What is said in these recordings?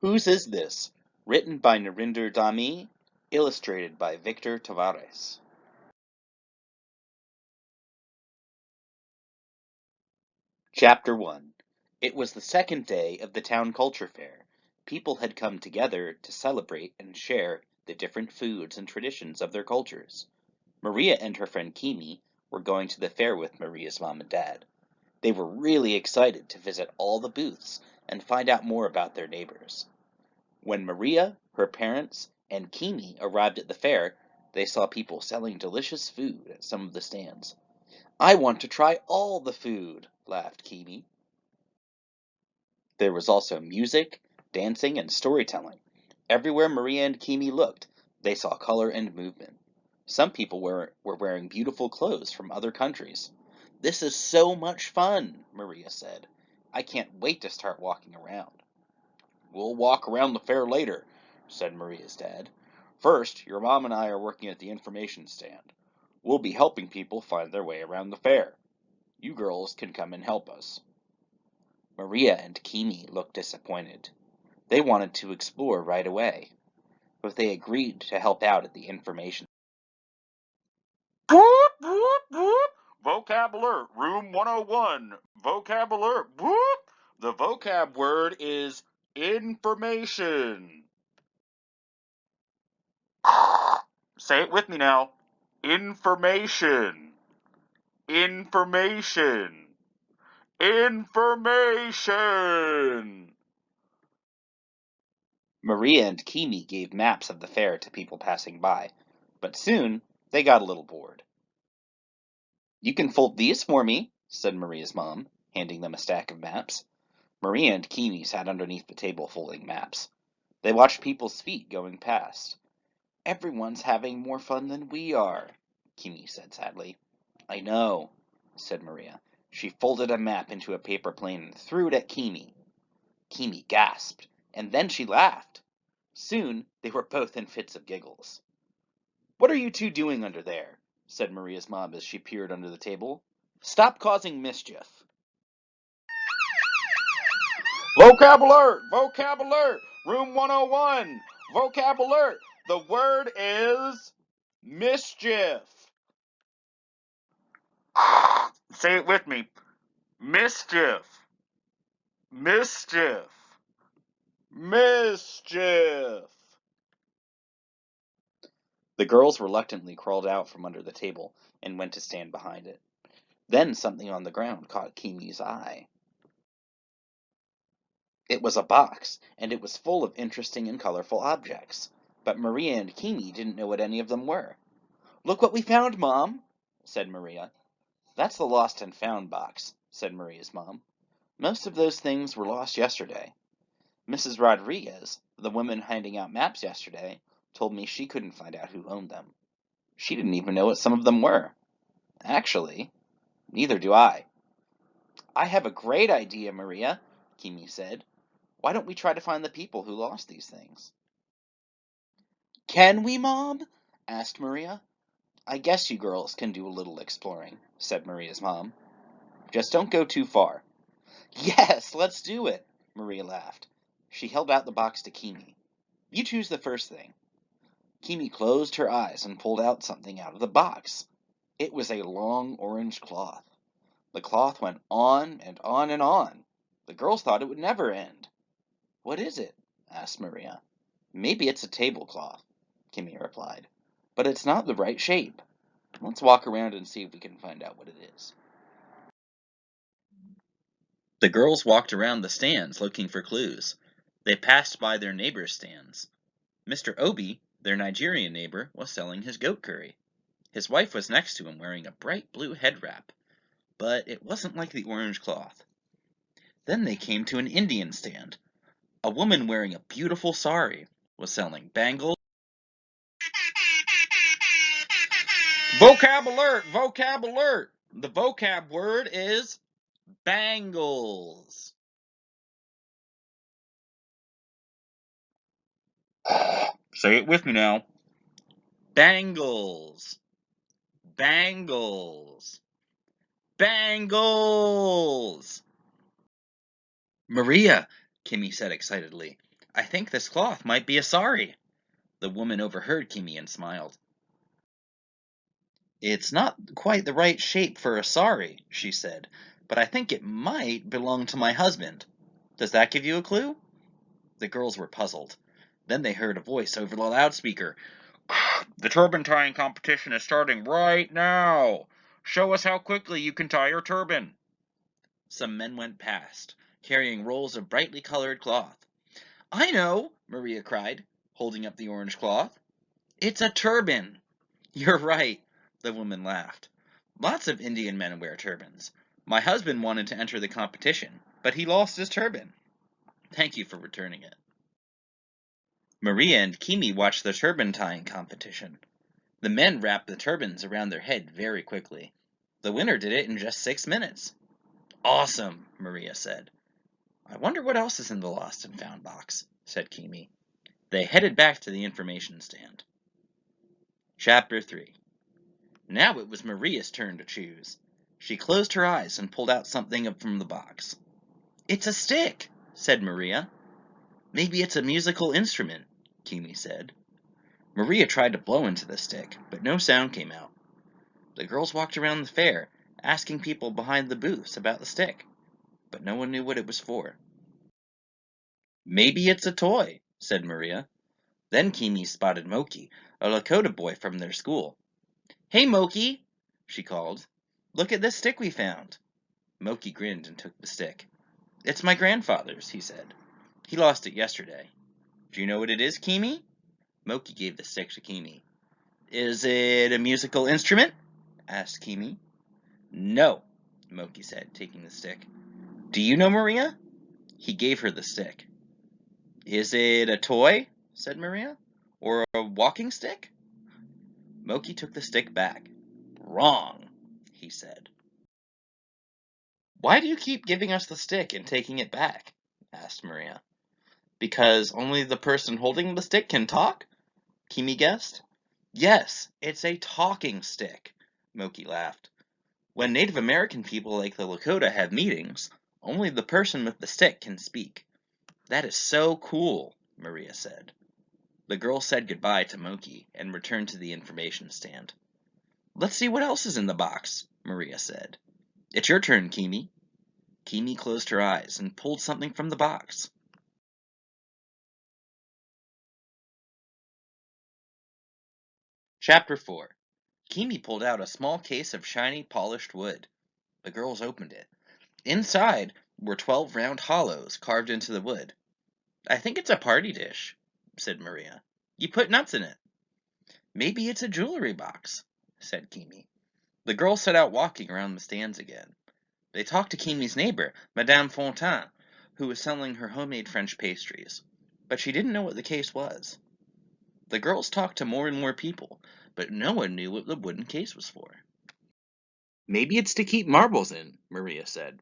Whose Is This? Written by Narinder Dami, illustrated by Victor Tavares. Chapter 1. It was the second day of the town culture fair. People had come together to celebrate and share the different foods and traditions of their cultures. Maria and her friend Kimi were going to the fair with Maria's mom and dad. They were really excited to visit all the booths and find out more about their neighbors. When Maria, her parents, and Kimi arrived at the fair, they saw people selling delicious food at some of the stands. "I want to try all the food," laughed Kimi. There was also music, dancing, and storytelling. Everywhere Maria and Kimi looked, they saw color and movement. Some people were wearing beautiful clothes from other countries. "This is so much fun," Maria said. "I can't wait to start walking around." "We'll walk around the fair later," said Maria's dad. "First, your mom and I are working at the information stand. We'll be helping people find their way around the fair. You girls can come and help us." Maria and Kimi looked disappointed. They wanted to explore right away, but they agreed to help out at the information. Boop, boop, boop. Vocab alert, room 101. Vocab alert, boop. The vocab word is information. Say it with me now. Information. Information. Information. Maria and Kimi gave maps of the fair to people passing by, but soon they got a little bored. "You can fold these for me," said Maria's mom, handing them a stack of maps. Maria and Kimi sat underneath the table folding maps. They watched people's feet going past. "Everyone's having more fun than we are," Kimi said sadly. "I know," said Maria. She folded a map into a paper plane and threw it at Kimi. Kimi gasped, and then she laughed. Soon they were both in fits of giggles. "What are you two doing under there?" said Maria's mom as she peered under the table. "Stop causing mischief." Vocab alert! Vocab alert! Room 101! Vocab alert! The word is mischief. Say it with me. Mischief. Mischief. Mischief. The girls reluctantly crawled out from under the table and went to stand behind it. Then something on the ground caught Kimi's eye. It was a box, and it was full of interesting and colorful objects. But Maria and Kimi didn't know what any of them were. "Look what we found, Mom," said Maria. "That's the lost and found box," said Maria's mom. "Most of those things were lost yesterday. Mrs. Rodriguez, the woman handing out maps yesterday, told me she couldn't find out who owned them. She didn't even know what some of them were. Actually, neither do I." "I have a great idea, Maria," Kimi said. "Why don't we try to find the people who lost these things?" "Can we, Mom?" asked Maria. "I guess you girls can do a little exploring," said Maria's mom. "Just don't go too far." "Yes, let's do it," Maria laughed. She held out the box to Kimi. "You choose the first thing." Kimi closed her eyes and pulled out something out of the box. It was a long orange cloth. The cloth went on and on and on. The girls thought it would never end. "What is it?" asked Maria. "Maybe it's a tablecloth," Kimi replied. "But it's not the right shape. Let's walk around and see if we can find out what it is." The girls walked around the stands looking for clues. They passed by their neighbors' stands. Mr. Obi, their Nigerian neighbor, was selling his goat curry. His wife was next to him wearing a bright blue head wrap, but it wasn't like the orange cloth. Then they came to an Indian stand. A woman wearing a beautiful sari was selling bangles. Vocab alert! Vocab alert! The vocab word is bangles. Say it with me now. Bangles. Bangles. Bangles. "Maria," Kimi said excitedly, I think this cloth might be a sari. The woman overheard Kimi and smiled. It's not quite the right shape for a sari, she said, but I think it might belong to my husband. Does that give you a clue? The girls were puzzled. Then they heard a voice over the loudspeaker. The turban tying competition is starting right now. Show us how quickly you can tie your turban. Some men went past, carrying rolls of brightly colored cloth. I know, Maria cried, holding up the orange cloth. It's a turban. You're right, the woman laughed. Lots of Indian men wear turbans. My husband wanted to enter the competition, but he lost his turban. Thank you for returning it. Maria and Kimi watched the turban tying competition. The men wrapped the turbans around their head very quickly. The winner did it in just 6 minutes. Awesome, Maria said. I wonder what else is in the lost and found box, said Kimi. They headed back to the information stand. Chapter 3. Now it was Maria's turn to choose. She closed her eyes and pulled out something from the box. It's a stick, said Maria. Maybe it's a musical instrument, Kimi said. Maria tried to blow into the stick, but no sound came out. The girls walked around the fair, asking people behind the booths about the stick, but no one knew what it was for. Maybe it's a toy, said Maria. Then Kimi spotted Moki, a Lakota boy from their school. Hey, Moki, she called. Look at this stick we found. Moki grinned and took the stick. It's my grandfather's, he said. He lost it yesterday. Do you know what it is, Kimi? Moki gave the stick to Kimi. Is it a musical instrument? Asked Kimi. No, Moki said, taking the stick. Do you know, Maria? He gave her the stick. Is it a toy? Said Maria. Or a walking stick? Moki took the stick back. Wrong, he said. Why do you keep giving us the stick and taking it back? Asked Maria. Because only the person holding the stick can talk? Kimi guessed. Yes, it's a talking stick, Moki laughed. When Native American people like the Lakota have meetings, only the person with the stick can speak. That is so cool, Maria said. The girl said goodbye to Moki and returned to the information stand. Let's see what else is in the box, Maria said. It's your turn, Kimi. Kimi closed her eyes and pulled something from the box. Chapter 4. Kimi pulled out a small case of shiny, polished wood. The girls opened it. Inside were 12 round hollows carved into the wood. I think it's a party dish, said Maria. You put nuts in it. Maybe it's a jewelry box, said Kimi. The girls set out walking around the stands again. They talked to Kimi's neighbor, Madame Fontaine, who was selling her homemade French pastries, but she didn't know what the case was. The girls talked to more and more people, but no one knew what the wooden case was for. Maybe it's to keep marbles in, Maria said.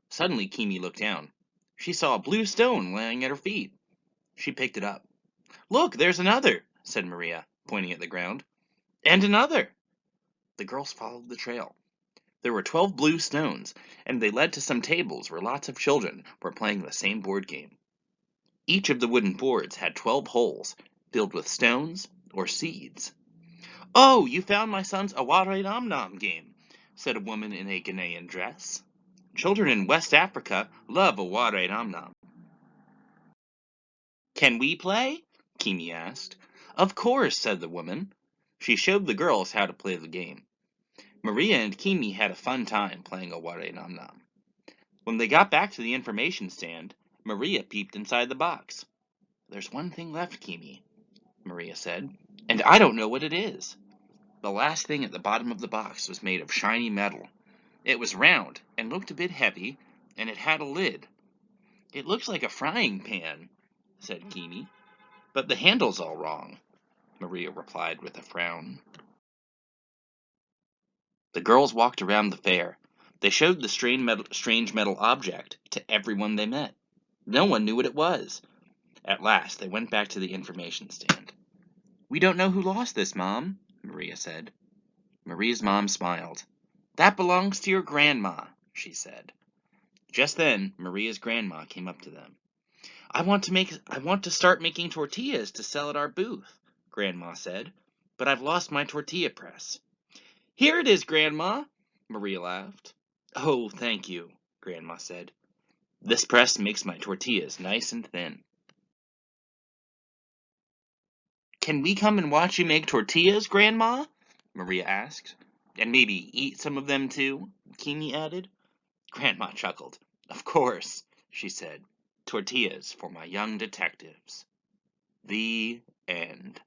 Suddenly Kimi looked down. She saw a blue stone lying at her feet. She picked it up. Look, there's another, said Maria, pointing at the ground. And another. The girls followed the trail. There were 12 blue stones, and they led to some tables where lots of children were playing the same board game. Each of the wooden boards had 12 holes, filled with stones or seeds. Oh, you found my son's Aware Nom Nom game, said a woman in a Ghanaian dress. Children in West Africa love Aware Nom Nom. Can we play? Kimi asked. Of course, said the woman. She showed the girls how to play the game. Maria and Kimi had a fun time playing Aware Nom Nom. When they got back to the information stand, Maria peeped inside the box. There's one thing left, Kimi, Maria said, and I don't know what it is. The last thing at the bottom of the box was made of shiny metal. It was round and looked a bit heavy, and it had a lid. It looks like a frying pan, said Kimi. But the handle's all wrong, Maria replied with a frown. The girls walked around the fair. They showed the strange metal object to everyone they met. No one knew what it was. At last, they went back to the information stand. We don't know who lost this, Mom, Maria said. Maria's mom smiled. That belongs to your grandma, she said. Just then, Maria's grandma came up to them. I want to start making tortillas to sell at our booth, Grandma said, but I've lost my tortilla press. Here it is, Grandma, Maria laughed. Oh, thank you, Grandma said. This press makes my tortillas nice and thin. Can we come and watch you make tortillas, Grandma? Maria asked. And maybe eat some of them too, Kimi added. Grandma chuckled. Of course, she said. Tortillas for my young detectives. The end.